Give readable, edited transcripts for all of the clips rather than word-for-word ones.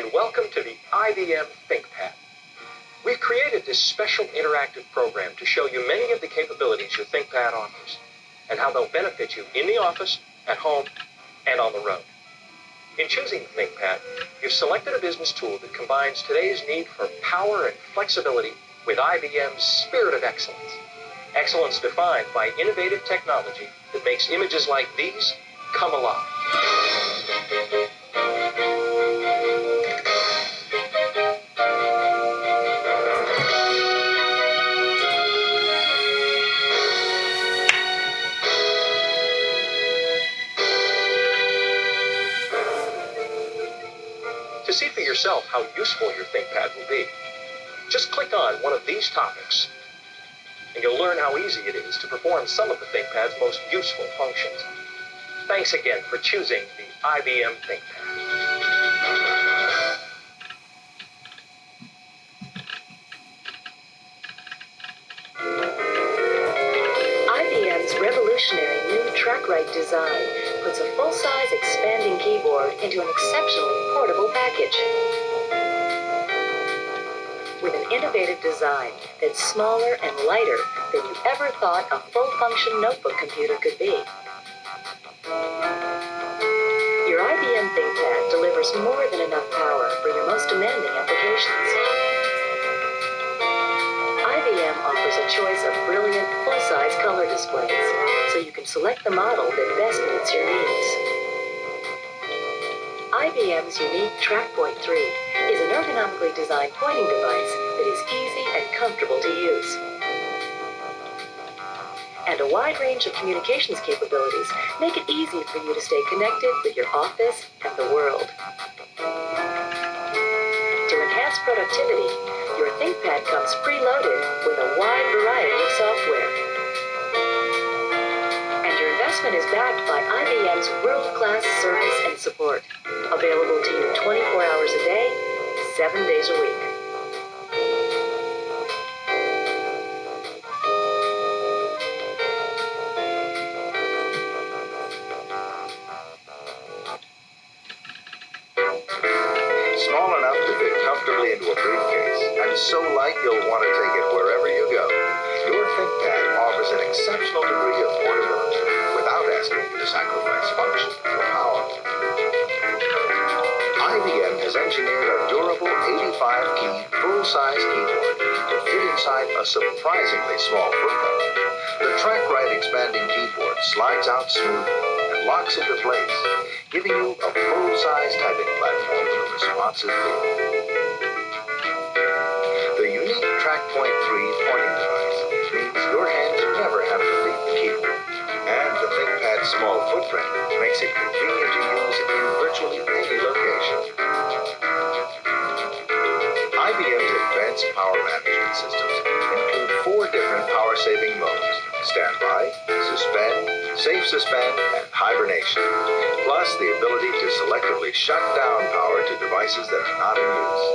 and welcome to the IBM ThinkPad. We've created this special interactive program to show you many of the capabilities your ThinkPad offers and how they'll benefit you in the office, at home, and on the road. In choosing the ThinkPad, you've selected a business tool that combines today's need for power and flexibility with IBM's spirit of excellence. Excellence defined by innovative technology that makes images like these come alive. To see for yourself how useful your ThinkPad will be, just click on one of these topics, and you'll learn how easy it is to perform some of the ThinkPad's most useful functions. Thanks again for choosing the IBM ThinkPad. IBM's revolutionary new TrackWrite design puts a full-size expanding keyboard into an exceptionally portable package. With an innovative design that's smaller and lighter than you ever thought a full-function notebook computer could be. Your IBM ThinkPad delivers more than enough power for your most demanding applications. IBM offers a choice of brilliant, full-size color displays, so you can select the model that best meets your needs. IBM's unique TrackPoint 3 is an ergonomically designed pointing device that is easy and comfortable to use. And a wide range of communications capabilities make it easy for you to stay connected with your office and the world. To enhance productivity, your ThinkPad comes preloaded with a wide variety of software. And your investment is backed by IBM's world-class service and support, available to you 24 hours a day, 7 days a week. Small enough to fit comfortably into a briefcase, and so light you'll want to take it wherever you go. Your ThinkPad offers an exceptional degree of portability without asking you to sacrifice function or power. IBM has engineered a durable 85-key full-size keyboard to fit inside a surprisingly small footprint. The TrackWrite expanding keyboard slides out smoothly and locks into place, giving you a full-size typing platform with a responsive feel. The unique TrackPoint 3 pointing device means your hands never have to leave the keyboard, and the ThinkPad's small footprint makes it convenient to use in virtually any location. IBM's advanced power management systems include 4 different power-saving modes: standby, suspend, safe suspend, and hibernation, plus the ability to selectively shut down power to devices that are not in use.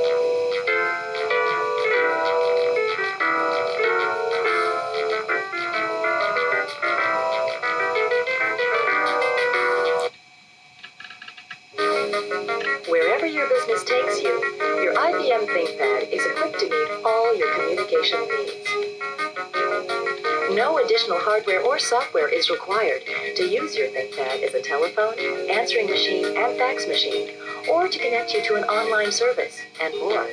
Wherever your business takes you, your IBM ThinkPad is equipped to meet all your communication needs. No additional hardware or software is required to use your ThinkPad as a telephone, answering machine, and fax machine, or to connect you to an online service, and more.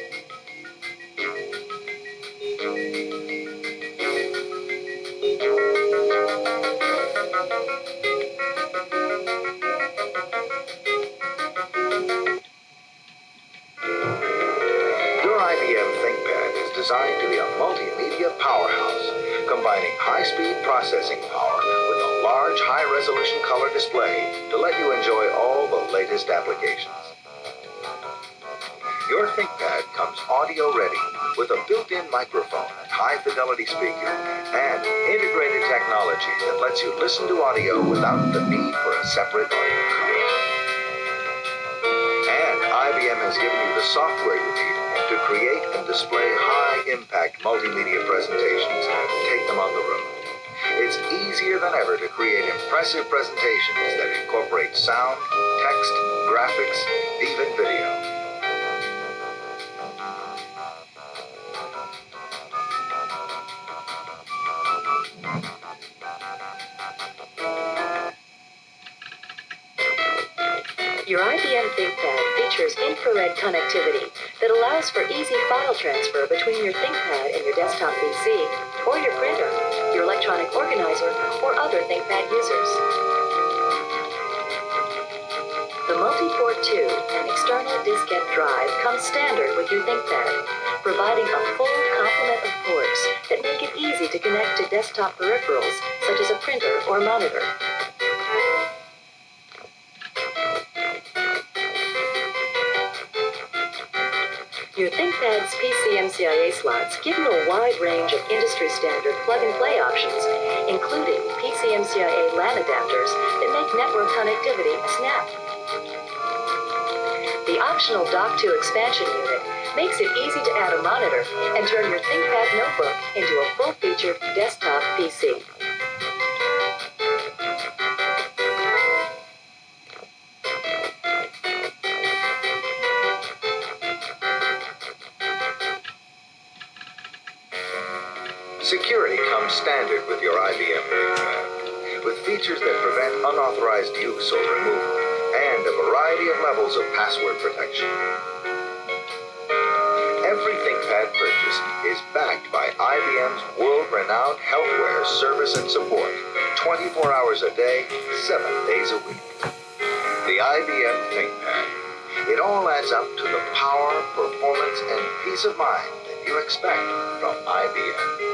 Your IBM ThinkPad is designed to be a multimedia powerhouse, combining high-speed processing power with a large, high-resolution color display to let you enjoy all the latest applications. Your ThinkPad comes audio-ready with a built-in microphone and high-fidelity speaker, and integrated technology that lets you listen to audio without the need for a separate audio card. And IBM has given you the software you need to create and display high-impact multimedia presentations and take them on the road. It's easier than ever to create impressive presentations that incorporate sound, text, graphics, even video. Your IBM ThinkPad features infrared connectivity that allows for easy file transfer between your ThinkPad and your desktop PC, or your printer, your electronic organizer, or other ThinkPad users. The multi-port tube and external diskette drive come standard with your ThinkPad, providing a full complement of ports that make it easy to connect to desktop peripherals such as a printer or monitor. Your ThinkPad's PCMCIA slots give you a wide range of industry-standard plug-and-play options, including PCMCIA LAN adapters that make network connectivity a snap. The optional Dock2 expansion unit makes it easy to add a monitor and turn your ThinkPad notebook into a full-featured desktop PC. Security comes standard with your IBM ThinkPad, with features that prevent unauthorized use or removal, and a variety of levels of password protection. Every ThinkPad purchase is backed by IBM's world-renowned healthware service and support, 24 hours a day, 7 days a week. The IBM ThinkPad. It all adds up to the power, performance, and peace of mind that you expect from IBM.